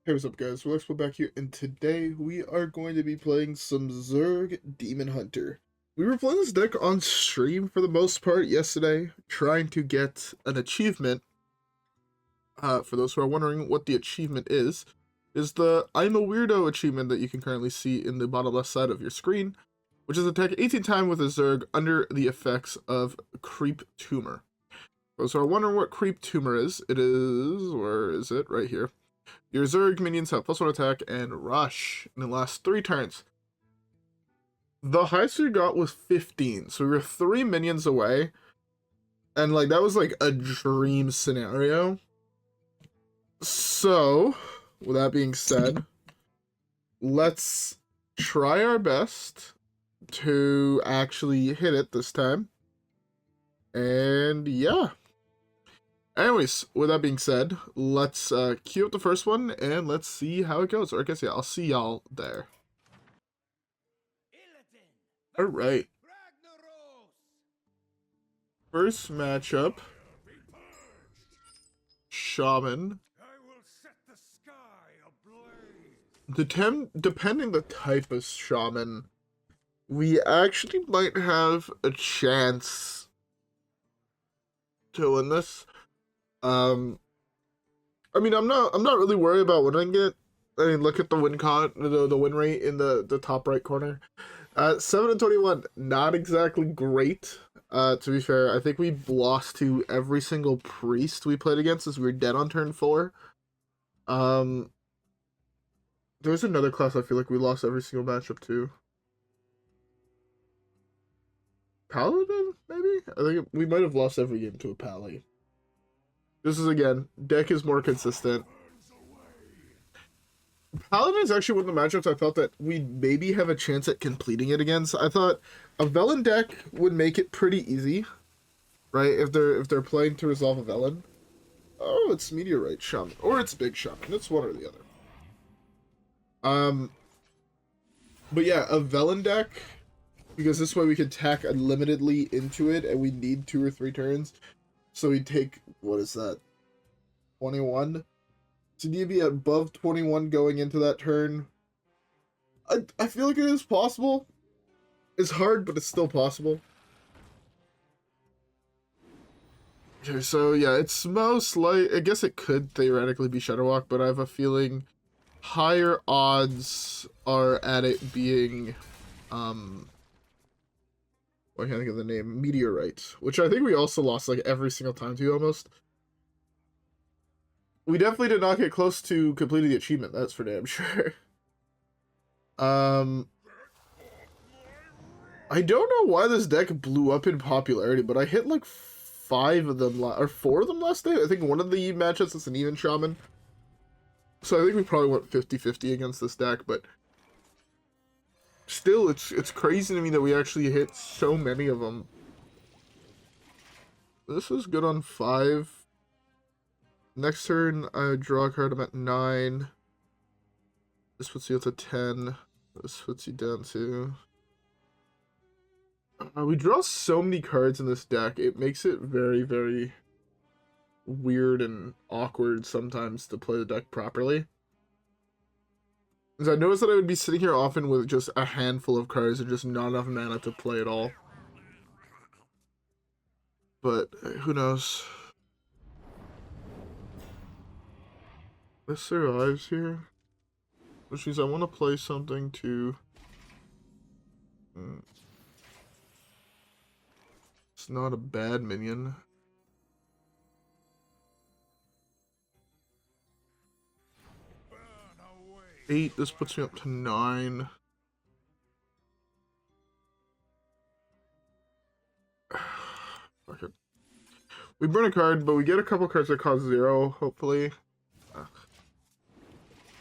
Hey, what's up, guys? WhirlXbow back here, and today we are going to be playing some Zerg Demon Hunter. We were playing this deck on stream for the most part yesterday, trying to get an achievement. For those who are wondering what the achievement is the I'm a Weirdo achievement that you can currently see in the bottom left side of your screen, which is attack 18 times with a Zerg under the effects of Creep Tumor. For those who are wondering what Creep Tumor is, it is, where is it? Right here. Your Zerg minions have +1 attack and rush in the last 3 turns. The highest we got was 15, so we were 3 minions away. And like that was like a dream scenario. So, with that being said, let's try our best to actually hit it this time. And yeah. Anyways, with that being said, let's queue up the first one and let's see how it goes. Or I guess, yeah, I'll see y'all there. Alright. First matchup. Shaman. Depending the type of shaman, we actually might have a chance to win this. I mean, I'm not really worried about winning it. I mean, look at the the win rate in the top right corner. 7-21, not exactly great. To be fair, I think we lost to every single priest we played against as we were dead on turn 4. There's another class I feel like we lost every single matchup to. Paladin, maybe? I think we might have lost every game to a Pally. This is, again, deck is more consistent. Paladin is actually one of the matchups I thought that we'd maybe have a chance at completing it against. I thought a Velen deck would make it pretty easy, right? If they're playing to resolve a Velen. Oh, it's Meteorite Shaman. Or it's Big Shaman. It's one or the other. But yeah, a Velen deck, because this way we can tack unlimitedly into it, and we need 2 or 3 turns. So we take, what is that, 21? So need to be above 21 going into that turn. I feel like it is possible. It's hard, but it's still possible. Okay, so yeah, it's most like, I guess it could theoretically be Shadowwalk, but I have a feeling higher odds are at it being, I can't think of the name, Meteorite, which I think we also lost like every single time to almost. We definitely did not get close to completing the achievement, that's for damn sure. I don't know why this deck blew up in popularity, but I hit like 5 of them, or 4 of them last day. I think one of the matchups is an even shaman. So I think we probably went 50-50 against this deck, but still, it's crazy to me that we actually hit so many of them. This is good on 5. Next turn, I draw a card, I'm at 9. This puts you up to 10. This puts you down to... we draw so many cards in this deck, it makes it very, very weird and awkward sometimes to play the deck properly. Because I noticed that I would be sitting here often with just a handful of cards and just not enough mana to play at all. But who knows? This survives here. Which means I want to play something to... It's not a bad minion. 8, this puts me up to 9. Fuck it. We burn a card, but we get a couple cards that cost 0, hopefully.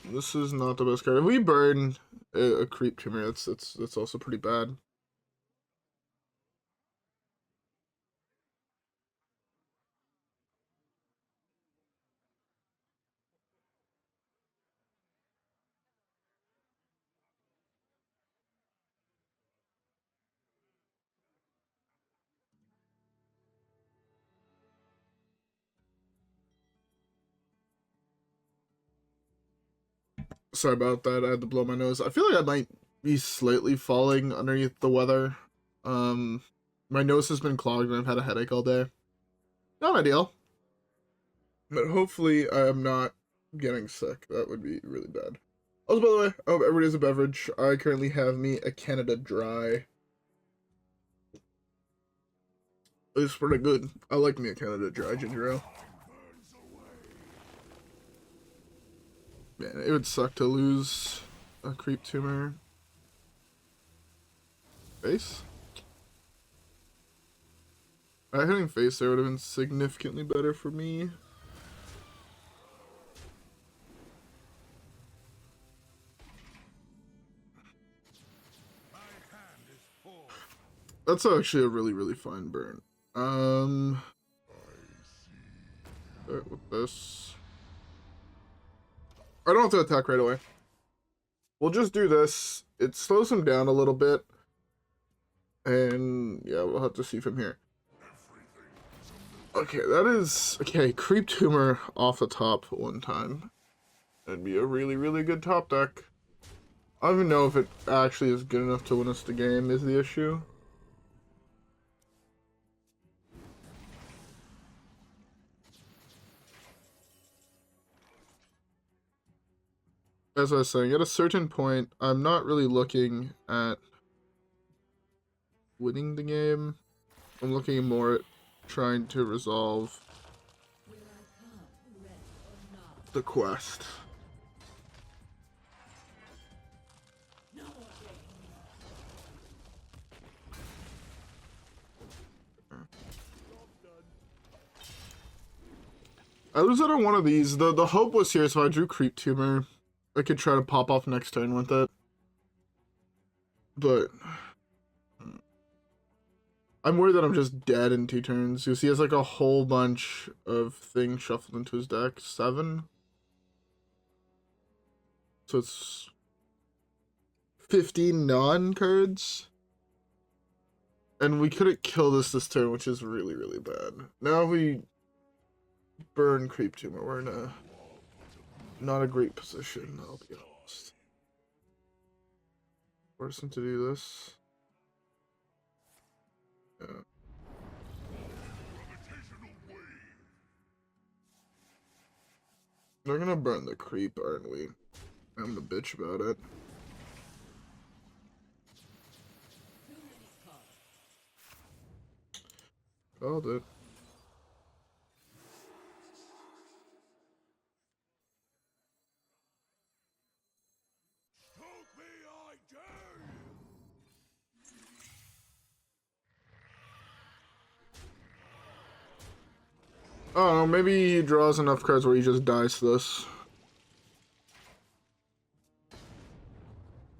This is not the best card. If we burn a Creep Tumor, that's also pretty bad. Sorry about that. I had to blow my nose. I feel like I might be slightly falling underneath the weather. My nose has been clogged and I've had a headache all day. Not ideal. But hopefully I am not getting sick. That would be really bad. Also, by the way, I hope everybody has a beverage. I currently have me a Canada Dry. It's pretty good. I like me a Canada Dry ginger ale. Man, it would suck to lose a creep tumor. Face? Hitting face there would have been significantly better for me. That's actually a really, really fine burn. With this. I don't have to attack right away. We'll just do this. It slows him down a little bit. And yeah, we'll have to see from here. Okay, that is... Okay, Creep Tumor off the top one time. That'd be a really, really good top deck. I don't even know if it actually is good enough to win us the game is the issue. As I was saying, at a certain point, I'm not really looking at winning the game. I'm looking more at trying to resolve the quest. I lose out on one of these. The hope was here, so I drew Creep Tumor. I could try to pop off next turn with it. But I'm worried that I'm just dead in 2 turns. Because he has like a whole bunch of things shuffled into his deck. 7. So it's 15 non-cards. And we couldn't kill this turn, which is really, really bad. Now if we burn Creep Tumor, we're in a not a great position, I'll be honest. Force him to do this. Yeah. They're gonna burn the creep, aren't we? I'm a bitch about it. Called it. Oh, maybe he draws enough cards where he just dies to this.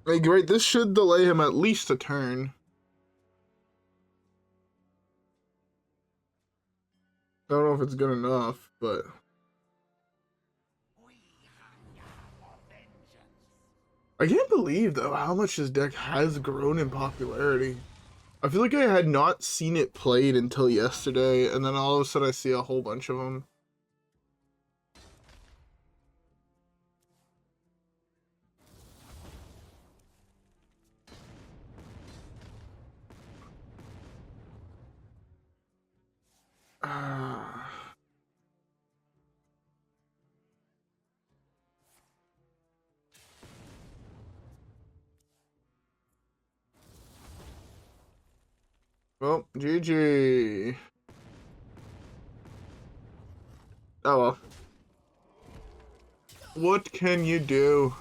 Like, right, this should delay him at least a turn. I don't know if it's good enough, but... I can't believe, though, how much this deck has grown in popularity. I feel like I had not seen it played until yesterday, and then all of a sudden I see a whole bunch of them. Well, GG. Oh well. What can you do?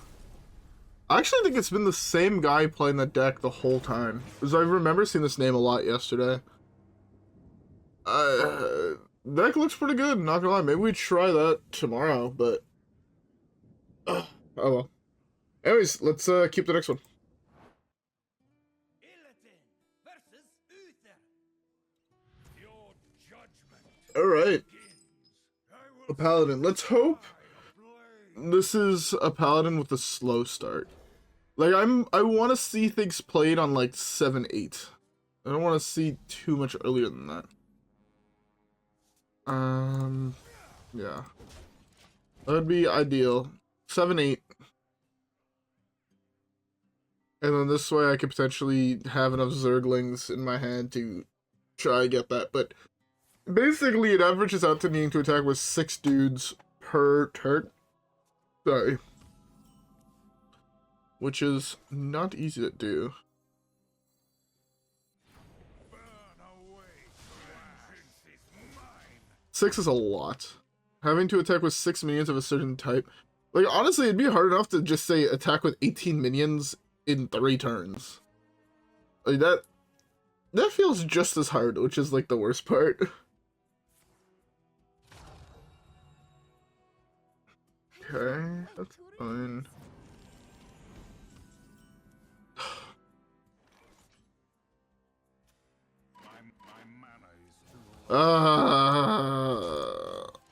I actually think it's been the same guy playing the deck the whole time. Because I remember seeing this name a lot yesterday. Deck looks pretty good, not gonna lie. Maybe we try that tomorrow, but... oh well. Anyways, let's keep the next one. Alright. A paladin. Let's hope this is a paladin with a slow start. Like, I want to see things played on like 7-8. I don't want to see too much earlier than that. Yeah. That would be ideal. 7-8. And then this way I could potentially have enough Zerglings in my hand to try and get that. But basically it averages out to needing to attack with 6 dudes per turn. Sorry. Which is not easy to do. Six is a lot. Having to attack with 6 minions of a certain type. Like, honestly, it'd be hard enough to just say attack with 18 minions in 3 turns. Like, that feels just as hard, which is, like, the worst part. Okay, that's fine.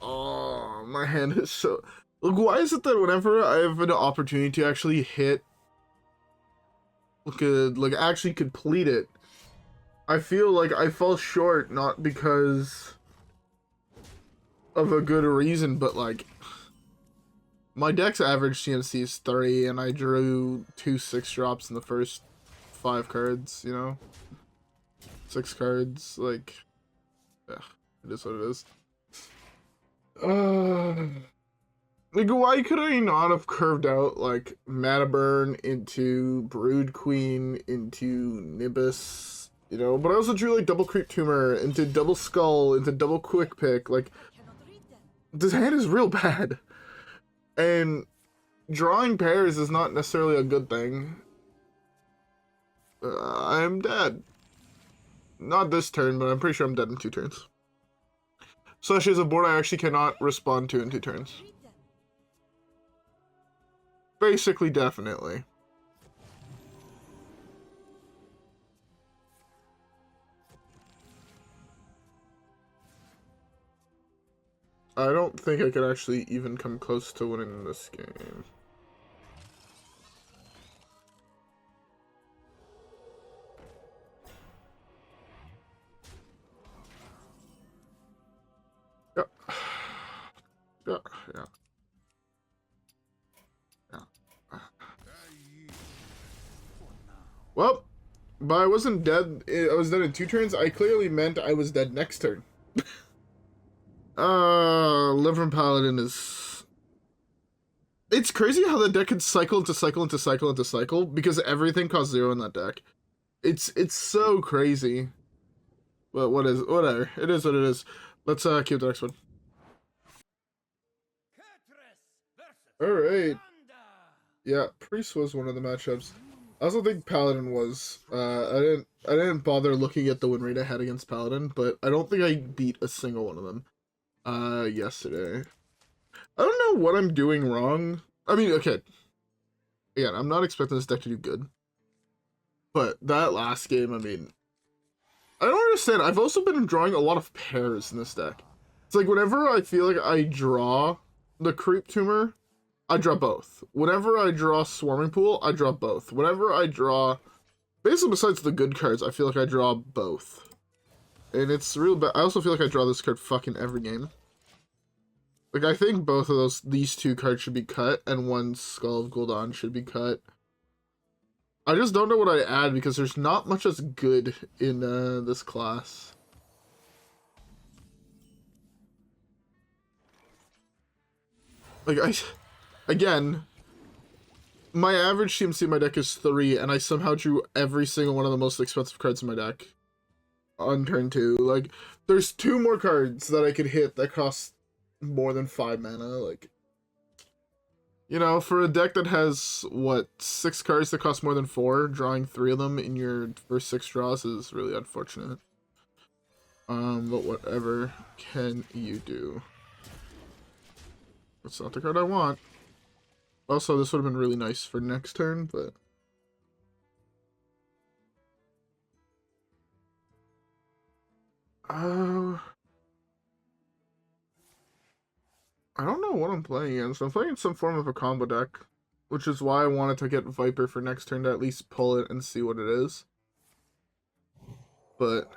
Oh, my hand is so... Like, why is it that whenever I have an opportunity to actually hit... like, actually complete it, I feel like I fall short, not because of a good reason, but, like... My deck's average CMC is 3, and I drew 2 6-drops in the first 5 cards, you know? 6 cards, like... Yeah, it is what it is. Like, why could I not have curved out, like, Mana Burn into Brood Queen, into Nibus, you know? But I also drew, like, double Creep Tumor, into double Skull, into double Quick Pick, like... This hand is real bad. And drawing pairs is not necessarily a good thing. I'm dead. Not this turn, but I'm pretty sure I'm dead in 2 turns. Slash is a board I actually cannot respond to in 2 turns. Basically, definitely. I don't think I could actually even come close to winning this game. Yeah. Yeah, yeah. Yeah. Well, but I wasn't dead. I was dead in 2 turns. I clearly meant I was dead next turn. Livern Paladin is... It's crazy how that deck can cycle into cycle into cycle into cycle, because everything costs 0 in that deck. It's so crazy. But whatever. It is what it is. Let's keep the next one. Alright. Yeah, Priest was one of the matchups. I also think Paladin was. I didn't bother looking at the win rate I had against Paladin, but I don't think I beat a single one of them yesterday. I don't know what I'm doing wrong. I mean, okay. Again, I'm not expecting this deck to do good. But that last game, I mean, I don't understand. I've also been drawing a lot of pairs in this deck. It's like whenever I feel like I draw the Creep Tumor, I draw both. Whenever I draw Swarming Pool, I draw both. Whenever I draw... Basically, besides the good cards, I feel like I draw both. And it's real bad. I also feel like I draw this card fucking every game. Like, I think both of these 2 cards should be cut, and 1 Skull of Gul'dan should be cut. I just don't know what I add, because there's not much that's good in this class. Like, again, my average CMC in my deck is 3, and I somehow drew every single one of the most expensive cards in my deck on turn 2. Like, there's 2 more cards that I could hit that cost more than 5 mana. Like, you know, for a deck that has, what, 6 cards that cost more than 4, drawing 3 of them in your first 6 draws is really unfortunate. But whatever can you do? That's not the card I want. Also, this would have been really nice for next turn, but... I don't know what I'm playing against. I'm playing some form of a combo deck, which is why I wanted to get Viper for next turn to at least pull it and see what it is. But...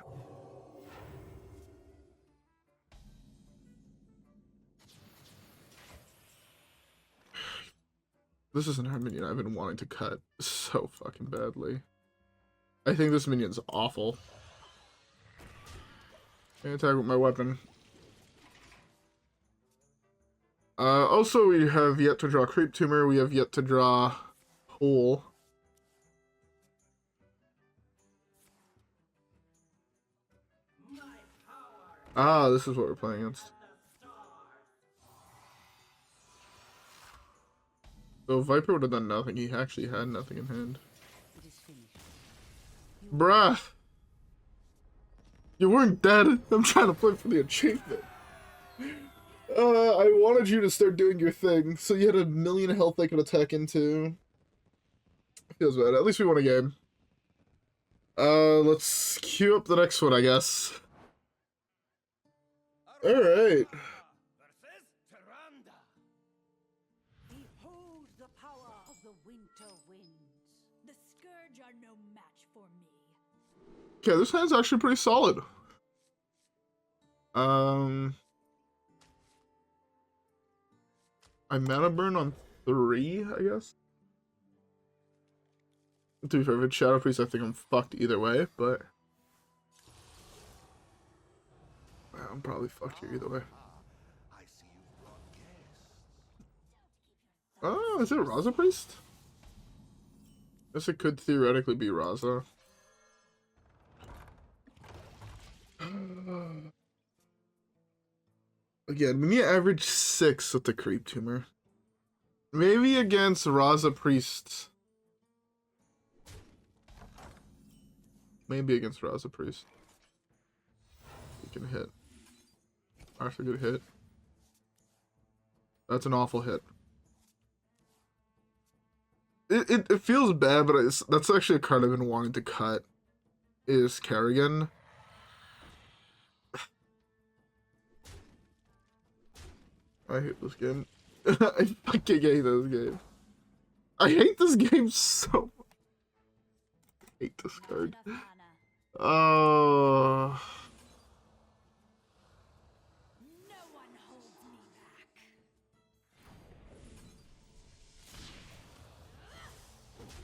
This isn't a minion I've been wanting to cut so fucking badly. I think this minion's awful. Can't attack with my weapon. Also, we have yet to draw Creep Tumor. We have yet to draw Hole. Ah, this is what we're playing against. So Viper would have done nothing. He actually had nothing in hand. Bruh! You weren't dead. I'm trying to play for the achievement. I wanted you to start doing your thing, so you had 1,000,000 health I could attack into. Feels bad. At least we won a game. Let's queue up the next one, I guess. Alright. Behold the power of the winter winds. The scourge are no match for me. Okay, this hand's actually pretty solid. I mana burn on 3, I guess. To be fair, if it's Shadow Priest, I think I'm fucked either way, but I'm probably fucked here either way. Oh, is it a Raza Priest? Guess it could theoretically be Raza. Again, we need to average 6 with the Creep Tumor. Maybe against Raza Priest. Maybe against Raza Priest. You can hit. That's a good hit. That's an awful hit. It feels bad, but that's actually a card I've been wanting to cut. Is Kerrigan. I hate this game. I fucking hate this game. I hate this game so much. I hate this card. Oh. No one holds me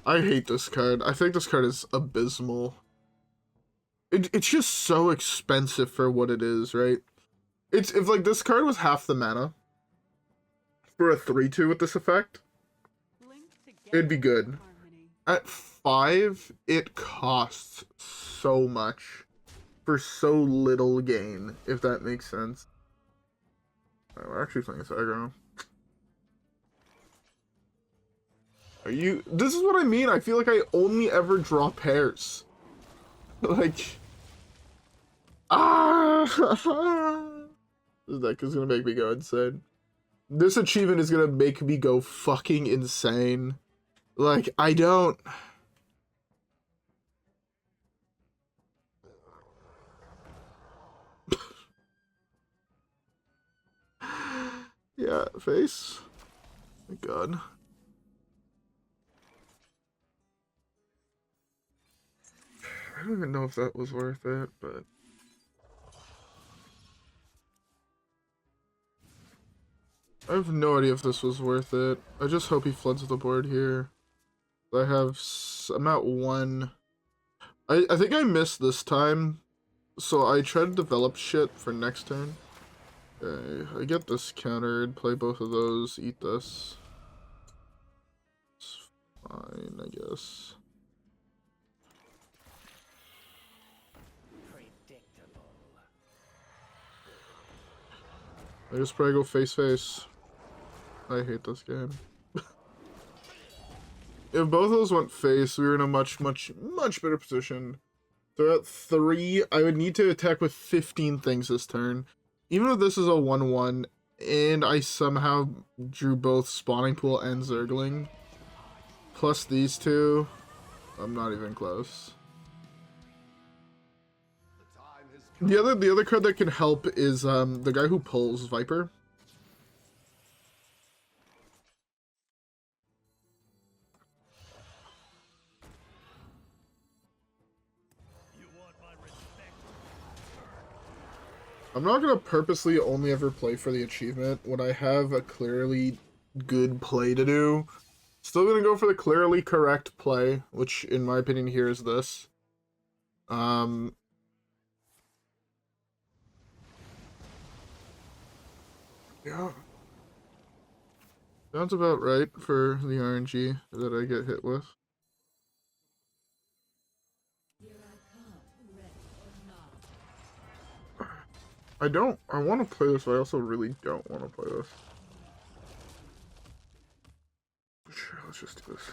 back. I hate this card. I think this card is abysmal. It's just so expensive for what it is, right? If like this card was half the mana for a 3/2 with this effect, it'd be good. At 5, it costs so much for so little gain, if that makes sense. Oh, we're actually playing this aggro. This is what I mean. I feel like I only ever draw pairs. Like, this deck is gonna make me go insane. This achievement is gonna make me go fucking insane. Like, I don't... Yeah, face. Thank God. I don't even know if that was worth it, but... I have no idea if this was worth it. I just hope he floods the board here. I'm at 1. I think I missed this time, so I try to develop shit for next turn. Okay, I get this countered, play both of those, eat this. It's fine, I guess. I just probably go face. I hate this game. If both of those went face, we were in a much better position. So at 3, I would need to attack with 15 things this turn. Even if this is a 1/1, and I somehow drew both Spawning Pool and Zergling, plus these two, I'm not even close. The other card that can help is the guy who pulls Viper. I'm not gonna purposely only ever play for the achievement when I have a clearly good play to do. Still gonna go for the clearly correct play, which in my opinion here is this. Yeah. Sounds about right for the RNG that I get hit with. I want to play this, but I also really don't want to play this. Sure, let's just do this.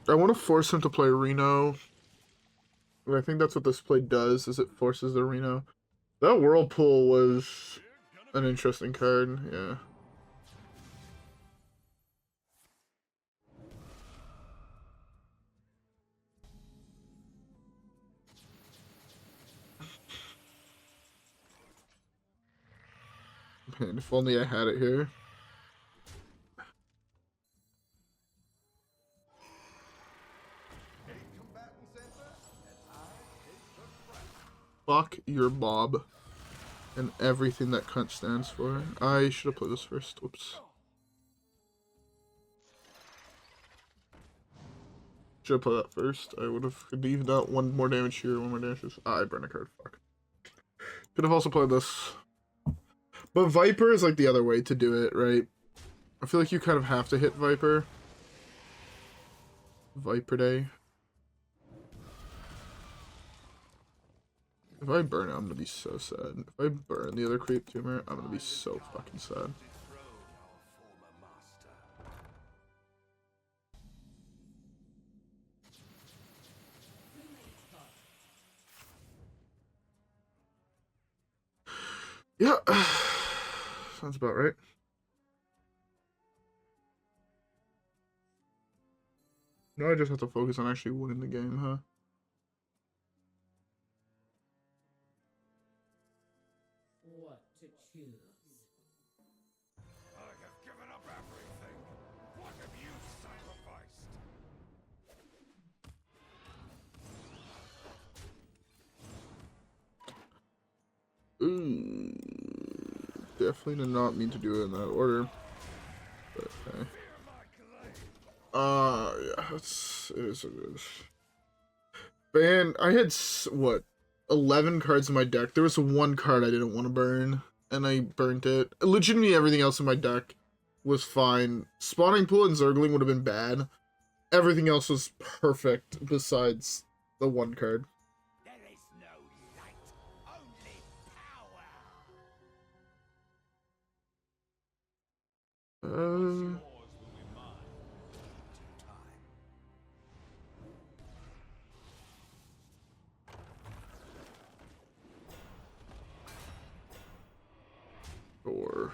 I want to force him to play Reno. And I think that's what this play does, is it forces the Reno. That Whirlpool was an interesting card, yeah. Man, if only I had it here. Fuck your Bob and everything that cunt stands for. I should have played this first. Whoops. Should have played that first. I would have leaved out one more damage here, one more damage. I burned a card. Fuck. Could have also played this. But Viper is like the other way to do it, right? I feel like you kind of have to hit Viper. Viper Day. If I burn it, I'm gonna be so sad. If I burn the other creep tumor, I'm gonna be so fucking sad. Yeah, sounds about right. No, I just have to focus on actually winning the game, huh? What to choose? I have given up everything. What have you sacrificed? Ooh, definitely did not mean to do it in that order. But okay. Yeah, it is what it is. Man, I had, what, 11 cards in my deck. There was one card I didn't want to burn, and I burnt it. Legitimately, everything else in my deck was fine. Spawning Pool and Zergling would have been bad. Everything else was perfect besides the one card. There is no light, only power. Or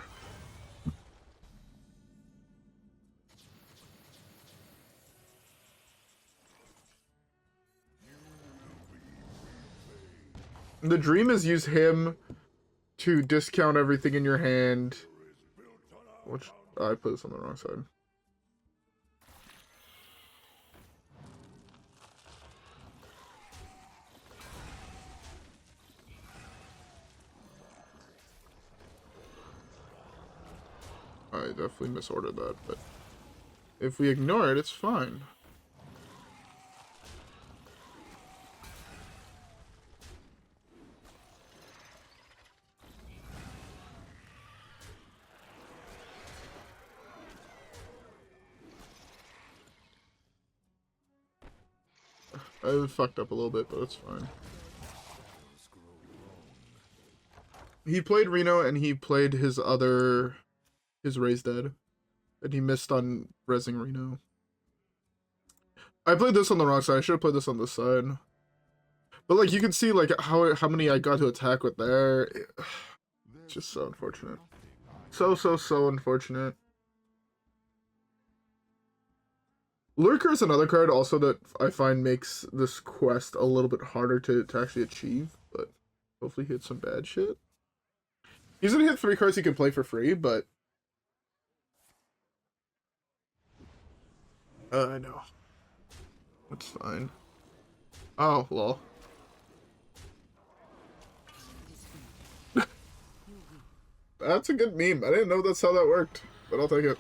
the dream is use him to discount everything in your hand. Which I put this on the wrong side. I definitely misordered that, but if we ignore it, it's fine. I fucked up a little bit, but it's fine. He played Reno and he played his Raised Dead. And he missed on rezzing Reno. I played this on the wrong side. I should have played this on this side. But like you can see like how many I got to attack with there. It's just so unfortunate. So unfortunate. Lurker is another card also that I find makes this quest a little bit harder to actually achieve, but hopefully he hits some bad shit. He's gonna hit 3 cards he can play for free, but I know. It's fine. Oh, lol. That's a good meme. I didn't know that's how that worked, but I'll take it.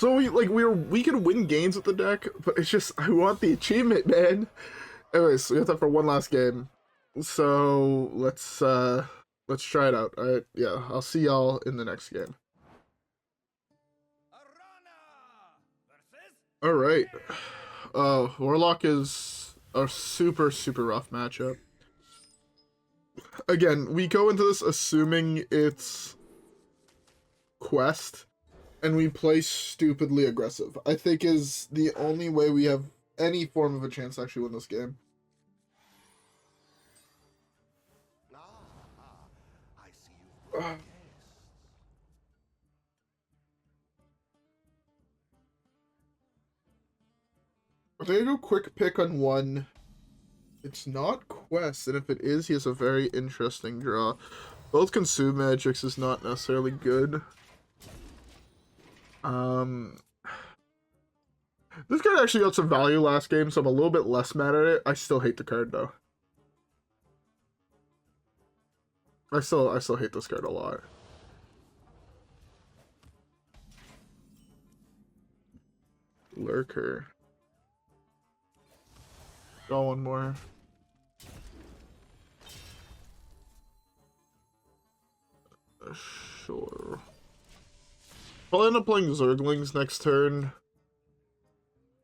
So we can win games with the deck, but it's just I want the achievement, man. Anyways, we have time for one last game. So let's try it out. Alright, yeah, I'll see y'all in the next game. Alright. Warlock is a super, super rough matchup. Again, we go into this assuming it's quest, and we play stupidly aggressive. I think is the only way we have any form of a chance to actually win this game. I see you've brought a guest. I'm gonna go quick pick on one. It's not quest, and if it is, he has a very interesting draw. Both consume magics is not necessarily good. This card actually got some value last game, so I'm a little bit less mad at it. I still hate the card though. I still hate this card a lot. Lurker. Draw one more. Sure. I'll end up playing Zerglings next turn.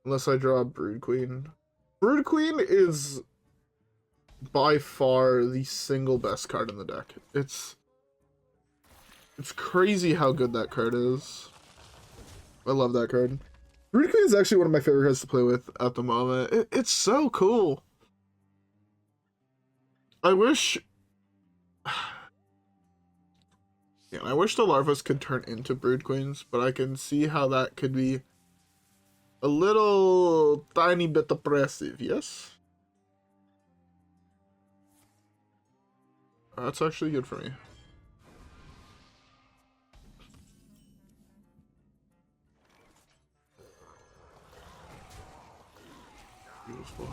Unless I draw a Brood Queen. Brood Queen is by far the single best card in the deck. It's crazy how good that card is. I love that card. Brood Queen is actually one of my favorite cards to play with at the moment. It's so cool. I wish... Yeah, I wish the larvas could turn into Brood Queens, but I can see how that could be a little tiny bit oppressive, yes? That's actually good for me. Beautiful.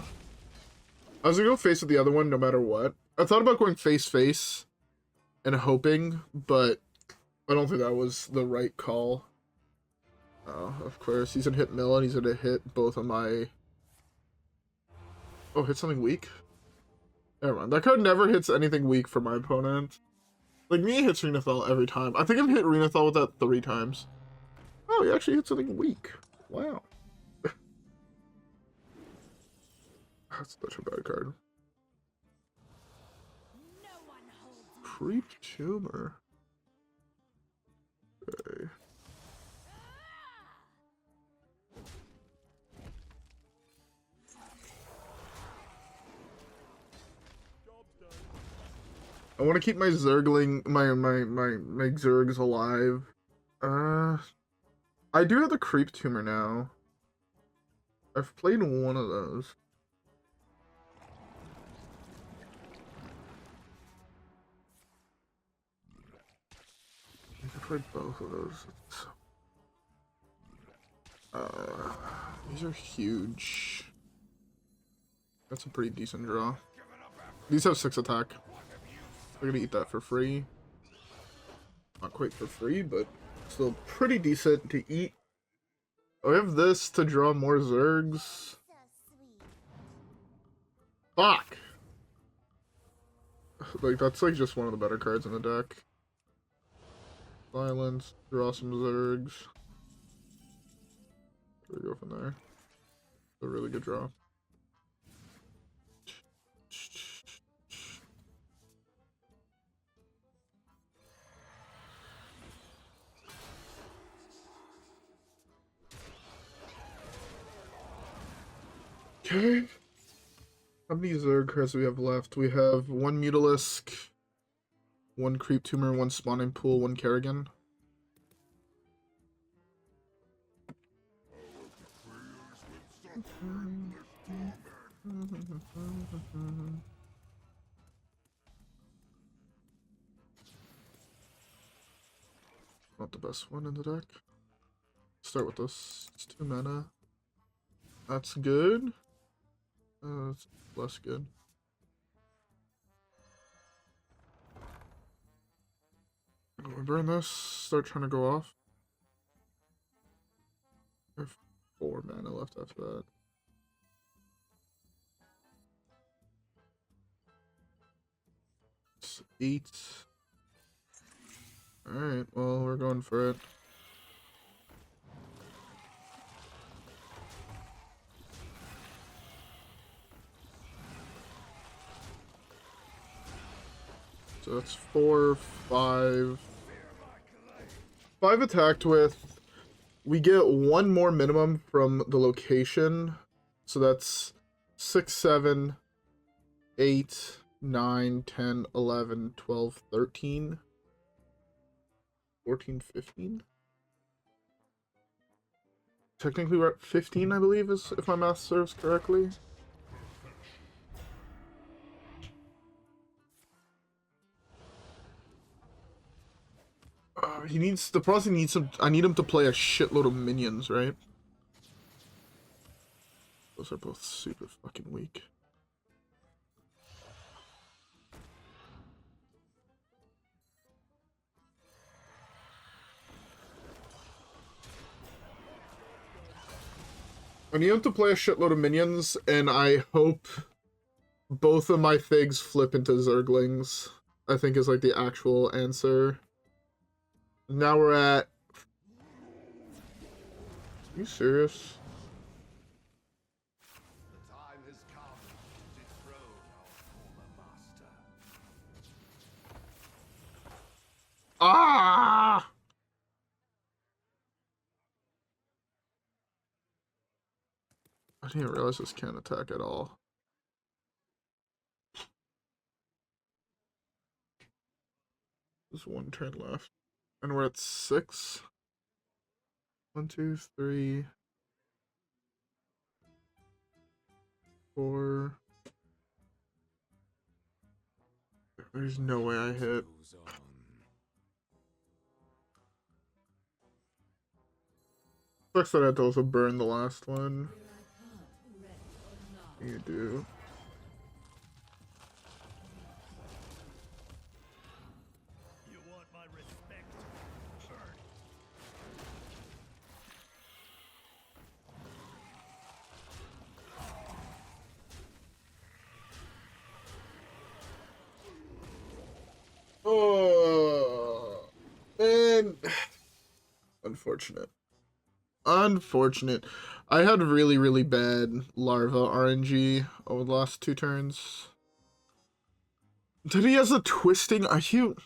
I was gonna go face with the other one no matter what. I thought about going face and hoping, but I don't think that was the right call. Oh, of course. He's gonna hit mill and he's gonna hit both of my... Oh, hit something weak? Never mind. That card never hits anything weak for my opponent. Like, me hits Renethal every time. I think I've hit Renethal with that 3 times. Oh, he actually hit something weak. Wow. That's such a bad card. No one holds me. Creep Tumor. Okay. I want to keep my Zergling, my Zergs alive. I do have the Creep Tumor now. I've played one of those. I played both of those. These are huge. That's a pretty decent draw. These have 6 attack. We're gonna eat that for free. Not quite for free, but still pretty decent to eat. I have this to draw more Zergs. Fuck! Like, that's like just one of the better cards in the deck. Silence, draw some Zergs. There we go from there. A really good draw. Okay. How many Zerg cards do we have left? We have 1 Mutalisk, 1 Creep Tumor, 1 Spawning Pool, 1 Kerrigan. Not the best one in the deck. Start with this. It's 2 mana. That's good. It's less good. We burn this. Start trying to go off. 4 mana left after that. It's 8. Alright, well, we're going for it. So that's 4, 5. 5 attacked with. We get 1 more minimum from the location. So that's 6, 7, 8, 9, 10, 11, 12, 13, 14, 15. Technically we're at 15, I believe, is if my math serves correctly. He needs, the process needs some, I need him to play a shitload of minions, right? Those are both super fucking weak. I need him to play a shitload of minions, and I hope both of my figs flip into Zerglings. I think is like the actual answer. Now we're at... Are you serious? The time has come to dethrone our former master. Ah! I didn't realize this can't attack at all. There's 1 turn left. And we're at 6. 1, 2, 3, 4. There's no way I hit. Sucks that I had to also burn the last one. You do. You want my respect? Burn. Oh, man. Unfortunate. Unfortunate. I had really, really bad larva RNG over the last 2 turns. Did he has a twisting? Are you...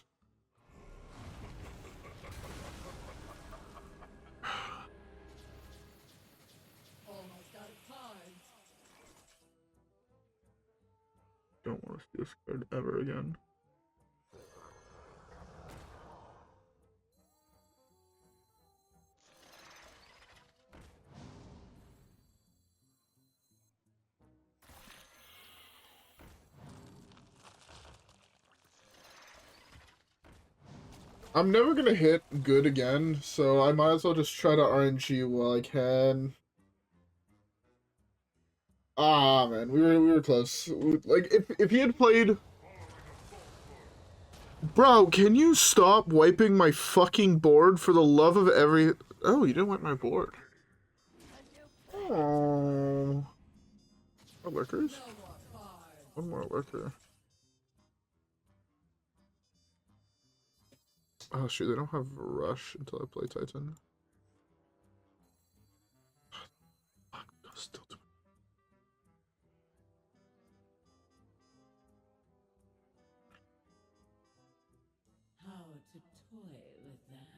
Almost out of cards. Don't want to see this card ever again. I'm never gonna hit good again, so I might as well just try to RNG while I can. Ah, man, we were close. Like, if he had played... Bro, can you stop wiping my fucking board for the love of every... Oh, you didn't wipe my board. Oh. More Lurkers? No more cards. One more Lurker. Oh, shoot, they don't have Rush until I play Titan. Still too... How to toy with them.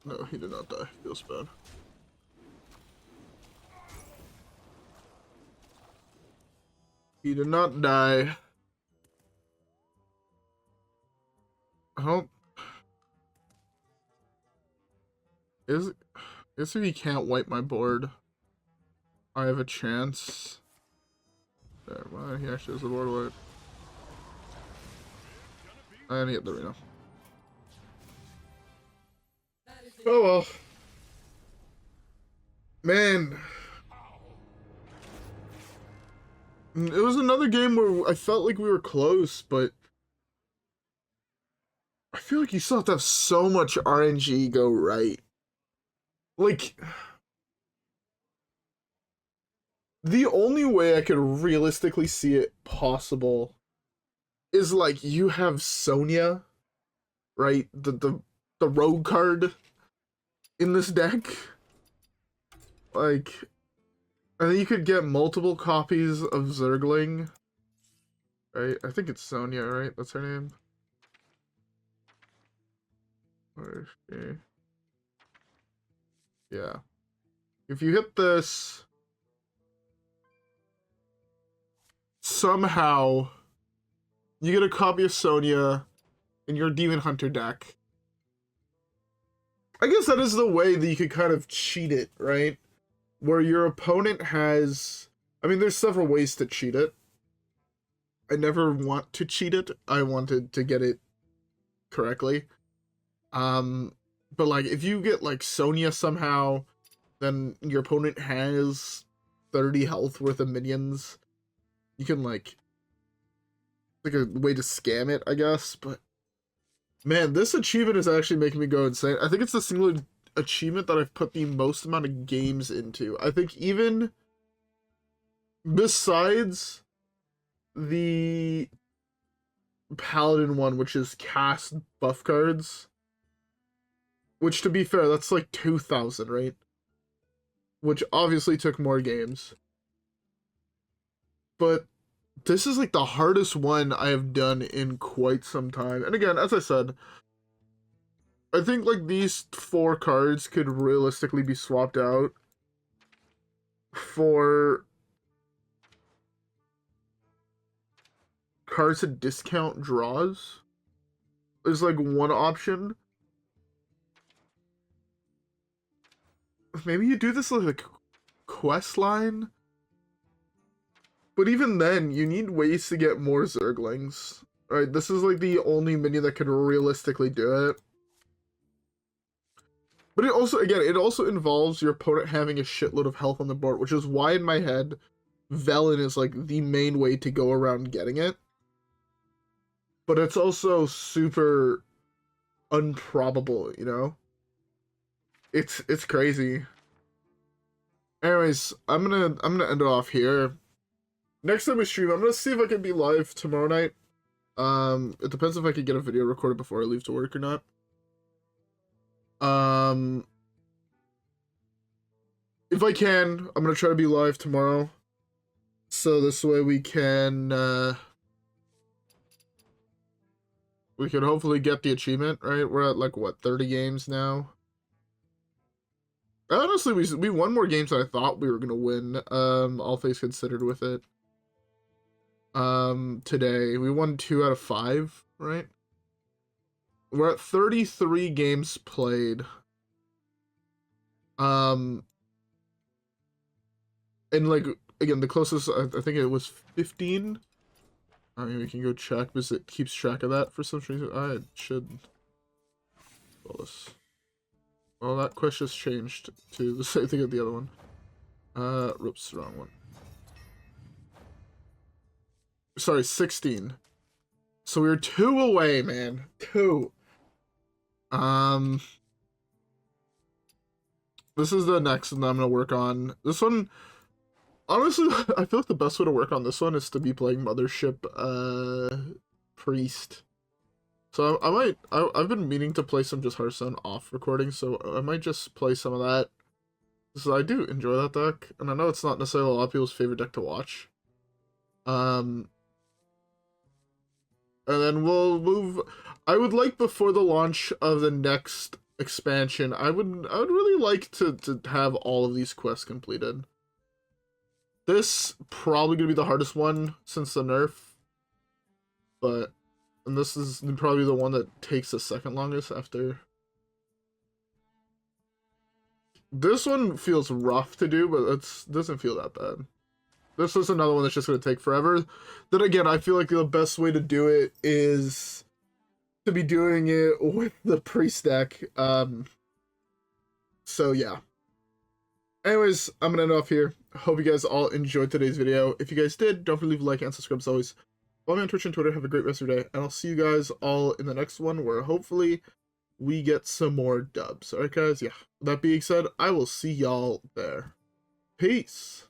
No, he did not die. Feels bad. He did not die. I don't... Is if he can't wipe my board, I have a chance. There, well, he actually has the board wipe. I need the arena. Oh well. Man. It was another game where I felt like we were close, but I feel like you still have to have so much RNG go right. Like, the only way I could realistically see it possible is like you have Sonya, right? The rogue card in this deck. Like, and then you could get multiple copies of Zergling. Right? I think it's Sonya, right? That's her name. Where is she? Yeah. If you hit this, somehow you get a copy of Sonya in your Demon Hunter deck. I guess that is the way that you could kind of cheat it, right? Where your opponent has... I mean, there's several ways to cheat it. I never want to cheat it. I wanted to get it correctly. But like, if you get like Sonya somehow, then your opponent has 30 health worth of minions. You can like a way to scam it, I guess. But man, this achievement is actually making me go insane. I think it's the single achievement that I've put the most amount of games into. I think even besides the Paladin one, which is cast buff cards, which to be fair, that's like 2,000, right? Which obviously took more games. But this is like the hardest one I have done in quite some time. And again, as I said, I think like these 4 cards could realistically be swapped out for cards that discount draws. There's like one option. Maybe you do this like a quest line. But even then, you need ways to get more Zerglings. Right, this is like the only minion that could realistically do it. But it also, again, it also involves your opponent having a shitload of health on the board, which is why in my head, Velen is like the main way to go around getting it. But it's also super unprobable, you know? It's crazy. Anyways, I'm gonna end it off here. Next time we stream, I'm gonna see if I can be live tomorrow night. It depends if I can get a video recorded before I leave to work or not. If I can, I'm gonna try to be live tomorrow. So this way we can hopefully get the achievement, right? We're at like what, 30 games now? Honestly, we won more games than I thought we were gonna win, all things considered with it. Today we won 2 out of 5, right? We're at 33 games played. And like, again, the closest, I think it was 15. I mean, we can go check because it keeps track of that for some reason. I should... Well, this... Well, that quest just changed to the same thing as the other one. Oops, wrong one. Sorry, 16. So we were 2 away, man. 2. This is the next one that I'm gonna work on. This one, honestly, I feel like the best way to work on this one is to be playing Mothership, Priest. So I've been meaning to play some just Hearthstone off recording, so I might just play some of that. Because I do enjoy that deck, and I know it's not necessarily a lot of people's favorite deck to watch. And then we'll move... I would like, before the launch of the next expansion, I would really like to have all of these quests completed. This probably gonna be the hardest one since the nerf. But... And this is probably the one that takes the second longest after... This one feels rough to do, but it doesn't feel that bad. This is another one that's just going to take forever. Then again, I feel like the best way to do it is to be doing it with the priest deck. So yeah. Anyways, I'm gonna end off here. Hope you guys all enjoyed today's video. If you guys did, don't forget to leave a like and subscribe as always. Follow me on Twitch and Twitter. Have a great rest of your day, and I'll see you guys all in the next one, where hopefully we get some more dubs. Alright guys, yeah. With that being said, I will see y'all there. Peace.